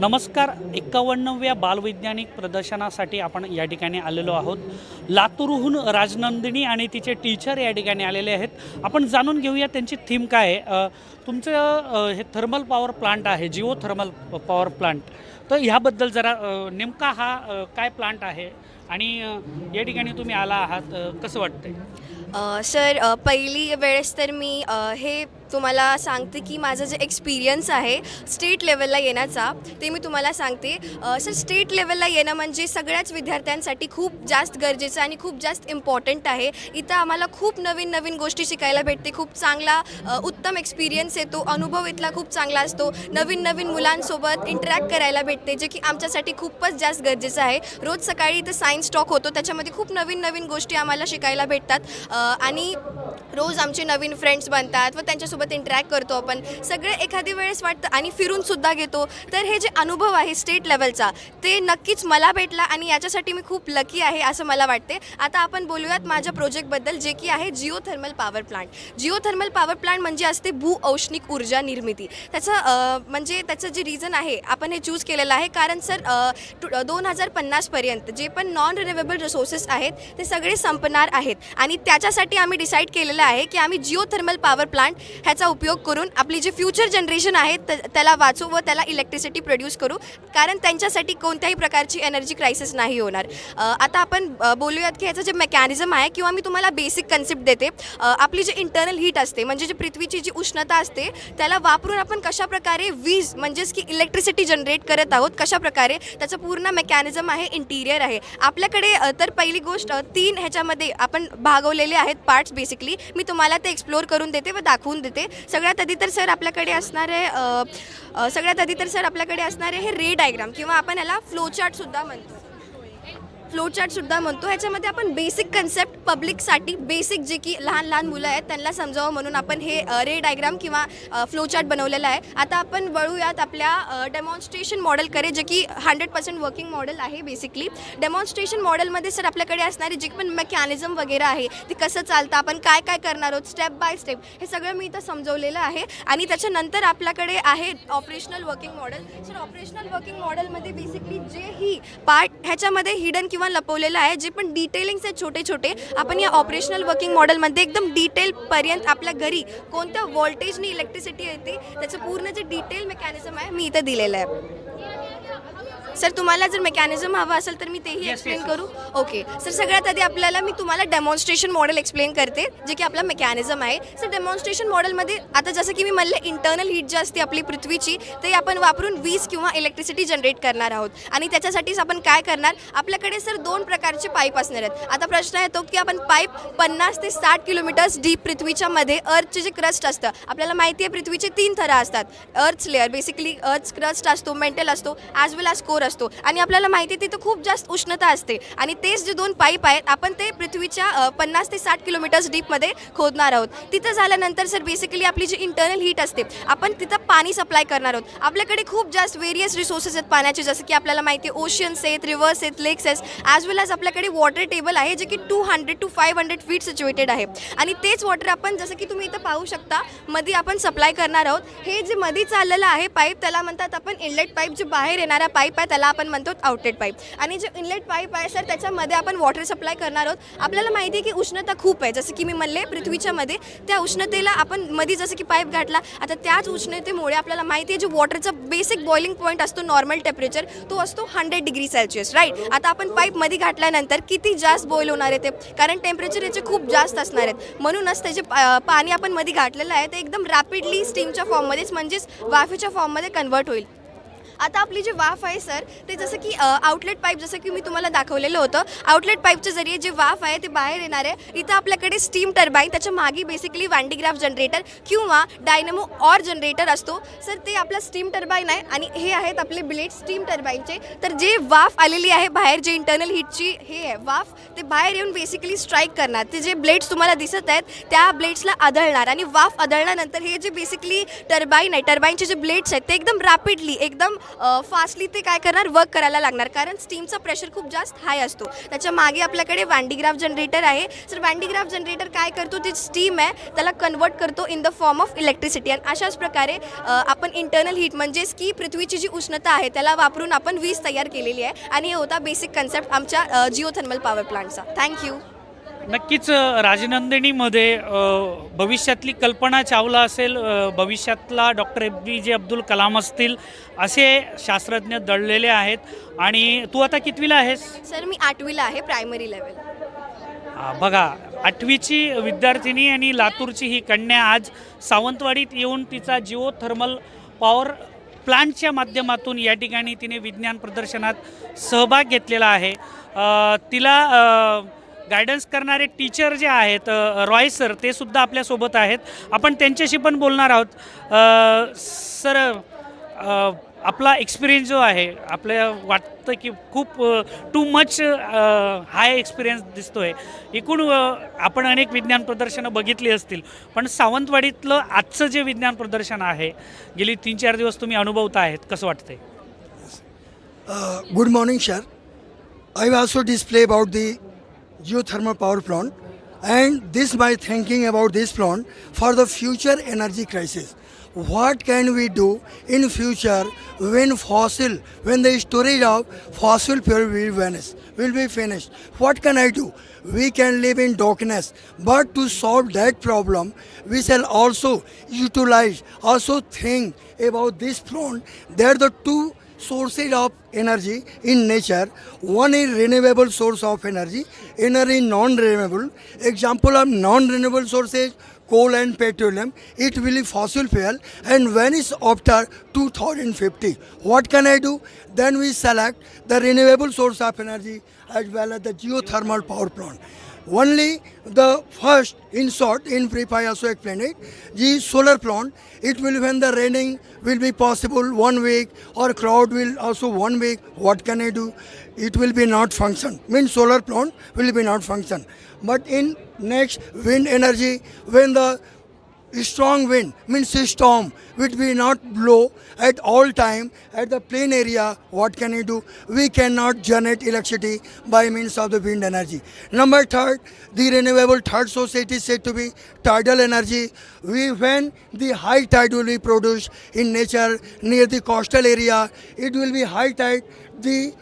नमस्कार. 51व्या बालवैज्ञानिक प्रदर्शनासाठी आपण या ठिकाणी आलेलो आहोत. लातूरहून राजनंदिनी आणि तिचे टीचर या ठिकाणी आलेले आहेत. आपण जाणून घेऊया त्यांची थीम काय आहे. तुमचं हे थर्मल पॉवर प्लांट आहे, जिओ थर्मल पॉवर प्लांट. तर ह्याबद्दल जरा नेमका हा काय प्लांट आहे आणि या ठिकाणी तुम्ही आला आहात, कसं वाटतंय? सर, पहिली वेळेस तर मी हे तुम्हाला सांगते की माझं जे एक्सपिरियन्स आहे स्टेट लेवलला येण्याचा ते मी तुम्हाला सांगते. सर, स्टेट लेवलला येणं म्हणजे सगळ्याच विद्यार्थ्यांसाठी खूप जास्त गरजेचं आणि खूप जास्त इम्पॉर्टंट आहे. इथं आम्हाला खूप नवीन नवीन गोष्टी शिकायला भेटते. खूप चांगला उत्तम एक्सपिरियन्स येतो. अनुभव इथला खूप चांगला असतो. नवीन नवीन मुलांसोबत इंटरॅक्ट करायला भेटते, जे की आमच्यासाठी खूपच जास्त गरजेचं आहे. रोज सकाळी इथं सायन्स टॉक होतो, त्याच्यामध्ये खूप नवीन नवीन गोष्टी आम्हाला शिकायला भेटतात आणि रोज आमचे नवीन फ्रेंड्स बनतात व त्यांच्यासोबत इंटरॅक्ट करतो आपण सगळे. एखादी वेळेस वाटतं आणि फिरूनसुद्धा घेतो. तर हे जे अनुभव आहे स्टेट लेवलचा ते नक्कीच मला भेटला आणि याच्यासाठी मी खूप लकी आहे असं मला वाटते. आता आपण बोलूयात माझ्या प्रोजेक्टबद्दल, जे की आहे Jio thermal power plant. Jio thermal power plant म्हणजे असते भूऔष्णिक ऊर्जा निर्मिती. त्याचं जे रिझन आहे आपण हे चूज केलेलं आहे कारण सर 2050पर्यंत जे पण नॉन रिन्युएबल रिसोर्सेस आहेत ते सगळे संपणार आहेत आणि त्याच्यासाठी आम्ही डिसाईड केलेलं आहे की आम्ही जिओ थर्मल पॉवर प्लांट ह्याचा उपयोग करून आपली जी फ्युचर जनरेशन आहे त्याला वाचू व त्याला इलेक्ट्रिसिटी प्रोड्यूस करू, कारण त्यांच्यासाठी कोणत्याही प्रकारची एनर्जी क्रायसिस नाही होणार. आता आपण बोलूयात की ह्याचं जे मेकॅनिझम आहे किंवा मी तुम्हाला बेसिक कन्सेप्ट देते. आपली जी इंटर्नल हीट असते म्हणजे जी पृथ्वीची जी उष्णता असते त्याला वापरून आपण कशाप्रकारे वीज म्हणजेच की इलेक्ट्रिसिटी जनरेट करत आहोत, कशाप्रकारे त्याचं पूर्ण मेकॅनिझम आहे, इंटिरियर आहे आपल्याकडे. तर पहिली गोष्ट 3 ह्याच्यामध्ये आपण भागवलेले आहेत पार्ट्स. बेसिकली मी तुम्हाला ते एक्सप्लोर करून देते व दाखवून देते. सगळ्यात आधी तर सर आपल्याकडे असणारे हे रे डायग्राम किंवा आपण याला फ्लोचार्टसुद्धा म्हणतो. ह्याच्यामध्ये आपण बेसिक कन्सेप्ट पब्लिकसाठी बेसिक जे की लहान लहान मुलं आहेत त्यांना समजावं म्हणून आपण हे रे डायग्राम किंवा फ्लोचार्ट बनवलेलं आहे. आता आपण वळूयात आपल्या डेमॉन्स्ट्रेशन मॉडेलकडे, जे की 100% वर्किंग मॉडेल आहे. बेसिकली डेमॉन्स्ट्रेशन मॉडेलमध्ये सर आपल्याकडे असणारे जे पण मेकॅनिझम वगैरे आहे ते कसं चालतं, आपण काय काय करणार आहोत स्टेप बाय स्टेप, हे सगळं मी इथं समजवलेलं आहे. आणि त्याच्यानंतर आपल्याकडे आहे operational working model. Sir, operational working मॉडेलमध्ये बेसिकली जेही पार्ट ह्याच्यामध्ये हिडन किंवा लपवलेलं आहे, जे पण डिटेलिंग्स आहेत छोटे छोटे, आपण या ऑपरेशनल वर्किंग मॉडेलमध्ये एकदम डिटेलपर्यंत आपल्या घरी कोणत्या व्होल्टेजनी इलेक्ट्रिसिटी येते त्याचं पूर्ण जे डिटेल मेकॅनिझम आहे मी इथं दिलेलं आहे. सर, तुम्हाला जर मेकॅनिझम हवं असेल तर मी तेही एक्सप्लेन करू? ओके सर, सगळ्यात आधी आपल्याला मी तुम्हाला डेमॉन्स्ट्रेशन मॉडेल एक्सप्लेन करते, जे की आपला मेकॅनिझम आहे. सर, डेमॉन्स्ट्रेशन मॉडेलमध्ये आता जसं की मी म्हणलं इंटर्नल हीट जी असते आपली पृथ्वीची ते आपण वापरून वीज किंवा इलेक्ट्रिसिटी जनरेट करणार आहोत. आणि त्याच्यासाठीच आपण काय करणार, आपल्याकडे सर 2 प्रकारचे पाईप असणार आहेत. आता प्रश्न येतो की आपण पाईप 50 ते 60 किलोमीटर्स डीप पृथ्वीच्या मध्ये अर्थचे जे क्रस्ट असतं, आपल्याला माहिती आहे पृथ्वीचे 3 थर असतात. Earth's layer basically earth's crust असतो, मेंटल असतो, ॲज वेल ॲज कोर असतो. आणि आपल्याला माहिती आहे तिथं खूप जास्त उष्णता असते आणि तेच जे 2 पाईप आहेत आपण ते पृथ्वीच्या 50 ते 60 किलोमीटर्स डीपमध्ये खोदणार आहोत. तिथं झाल्यानंतर सर बेसिकली आपली जी इंटर्नल हीट असते आपण तिथं पाणी सप्लाय करणार आहोत. आपल्याकडे खूप जास्त व्हेरियस रिसोर्सेस आहेत पाण्याचे, जसं की आपल्याला माहिती आहे ओशन्स आहेत, रिव्हर्स आहेत, लेक्स आहेत, ॲज वेल ॲज आपल्याकडे वॉटर टेबल आहे जे की 200 to 500 फीट सिच्युएटेड आहे. आणि तेच वॉटर आपण जसं की तुम्ही इथं पाहू शकता मध्ये आपण सप्लाय करणार आहोत. हे जे मध्ये चाललेलं आहे पाईप त्याला म्हणतात आपण इनलेट पाईप. जे बाहेर येणारा पाईप आहे त्याला आपण म्हणतो आउटलेट पाईप. आणि जे इनलेट पाईप आहे सर त्याच्यामध्ये आपण वॉटर सप्लाय करणार आहोत. आपल्याला माहिती आहे की उष्णता खूप आहे, जसं की मी म्हणले पृथ्वीच्या मध्ये त्या उष्णतेला आपण मध्ये जसं की पाईप घातला, आता त्याच उष्णतेमुळे आपल्याला माहिती आहे जे वॉटरचा बेसिक बॉइलिंग पॉईंट असतो नॉर्मल टेम्परेचर तो असतो 100 डिग्री सेल्सिअस, राईट. आता आपण पाईप मध्ये घातल्यानंतर किती जास्त बॉईल होणार आहे ते, कारण टेम्परेचर याचे खूप जास्त असणार आहेत. म्हणूनच त्याचे पाणी आपण मध्ये घातलेलं आहे ते एकदम रॅपिडली स्टीमच्या फॉर्ममध्येच म्हणजेच वाफेच्या फॉर्ममध्ये कन्वर्ट होईल. आता आपली जी वाफ आहे सर ते जसं की आउटलेट पाईप जसं की मी तुम्हाला दाखवलेलं होतं, आउटलेट पाईपच्या जरिये जे वाफ आहे ते बाहेर येणार आहे. इथं आपल्याकडे स्टीम टर्बाईन, त्याच्या मागे बेसिकली वॅन्डीग्राफ जनरेटर किंवा डायनमो ऑर जनरेटर असतो. सर, ते आपला स्टीम टर्बाईन आहे आणि हे आहेत आपले ब्लेड स्टीम टर्बाईनचे. तर जे वाफ आलेली आहे बाहेर, जे इंटर्नल हीटची हे आहे वाफ, ते बाहेर येऊन बेसिकली स्ट्राईक करणार. ते जे ब्लेड्स तुम्हाला दिसत आहेत त्या ब्लेड्सला आदळणार आणि वाफ आदळल्यानंतर हे जे बेसिकली टर्बाईन आहे, टर्बाईनचे जे ब्लेड्स आहेत ते एकदम रॅपिडली एकदम फास्टली ते काय करणार, वर्क करायला लागणार, कारण स्टीमचा प्रेशर खूप जास्त हाय असतो. त्याच्या मागे आपल्याकडे वॅन्डीग्राफ जनरेटर आहे. सर वॅन्डीग्राफ जनरेटर काय करतो, ती स्टीम आहे त्याला कन्वर्ट करतो in the form of electricity. आणि अशाच प्रकारे आपण इंटरनल हीट म्हणजेच की पृथ्वीची जी उष्णता आहे त्याला वापरून आपण वीज तयार केलेली आहे. आणि हे होता बेसिक कन्सेप्ट आमच्या जिओथर्मल पॉवर प्लांटचा. थँक्यू. नक्कीच राजनंदिनीमध्ये भविष्यातली कल्पना चावला असेल, भविष्यातला डॉक्टर APJ अब्दुल कलाम असतील, असे शास्त्रज्ञ दडलेले आहेत. आणि तू आता कितवीला आहेस? सर मी 8वीला आहे, प्रायमरी लेवल. बघा, 8वीची विद्यार्थिनी आणि लातूरची ही कन्या आज सावंतवाडीत येऊन तिचा जिओ थर्मल पॉवर प्लांटच्या माध्यमातून या ठिकाणी तिने विज्ञान प्रदर्शनात सहभाग घेतलेला आहे. तिला गायडन्स करणारे टीचर जे आहेत रॉय सर, ते सुद्धा आपल्यासोबत आहेत. आपण त्यांच्याशी पण बोलणार आहोत. सर, आपला एक्सपिरियन्स जो आहे, आपल्या वाटतं की खूप टू मच हाय एक्सपिरियन्स दिसतो आहे. एकूण आपण अनेक विज्ञान प्रदर्शनं बघितली असतील, पण सावंतवाडीतलं आजचं जे विज्ञान प्रदर्शन आहे, गेली 3-4 दिवस तुम्ही अनुभवत आहेत, कसं वाटतंय? Good morning, sir. I will also display about the geothermal power plant, and this my thinking about this plant for the future energy crisis. What can we do in future when the storage of fossil fuel will be finished? What can I do? We can live in darkness, but to solve that problem, we shall also think about this plant. There are the two sources of energy in nature. One is renewable source of energy, another is non-renewable. Example of non-renewable sources, coal and petroleum. It will be fossil fuel and vanish after 2050. What can I do? Then we select the renewable source of energy as well as the geothermal power plant. Only the first, in short, in brief, I also explained it. The solar plant, it will when the raining will be possible 1 week or crowd will also 1 week. What can I do? It will be not function. Means solar plant will be not function. But in next wind energy, when the strong wind means storm which will not blow at all time at the plain area, what can you do? We cannot generate electricity by means of the wind energy. Number third, the renewable third source, it is said to be tidal energy. When the high tide will be produced in nature near the coastal area, it will be high tide. The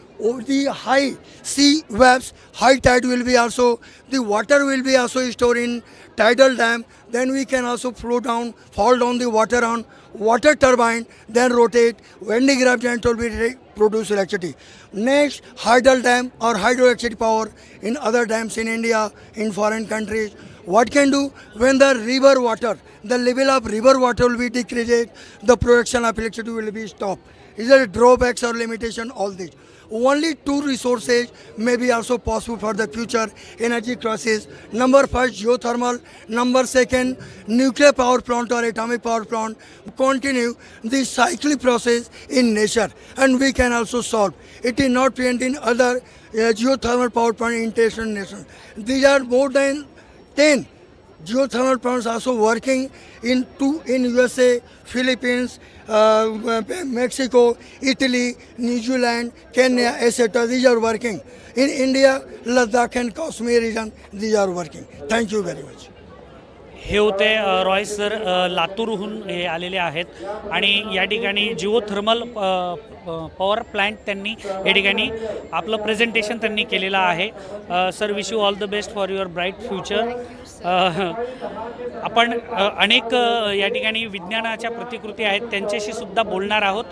high sea waves, high tide will be also, the water will be also stored in tidal dam. Then we can also fall down the water on water turbine, then rotate. Vändigraf generator will be produce electricity. Next, hydel dam or hydroelectric power in other dams in India, in foreign countries. What can do when the river water, the level of river water will be decreased, the production of electricity will be stopped. Is there drawbacks or limitation? All this. Only two resources may be also possible for the future energy crisis. Number first, geothermal. Number second, nuclear power plant or atomic power plant. Continue the cyclic process in nature, and we can also solve. It is not present in other geothermal power plant in international nations. These are more than 10 geothermal plants also working in USA, Philippines, Mexico, Italy, New Zealand, Kenya, etc. These are working. In India, Ladakh and Kashmir region, these are working. Thank you very much. हे होते Roy sir, लातूरहून हे आलेले आहेत आणि या ठिकाणी Jio thermal power plant त्यांनी या ठिकाणी आपलं प्रेझेंटेशन त्यांनी केलेलं आहे. Sir, wish you all the best for your bright future. आपण अनेक या ठिकाणी विज्ञानाच्या प्रतिकृती आहेत त्यांच्याशी सुद्धा बोलणार आहोत.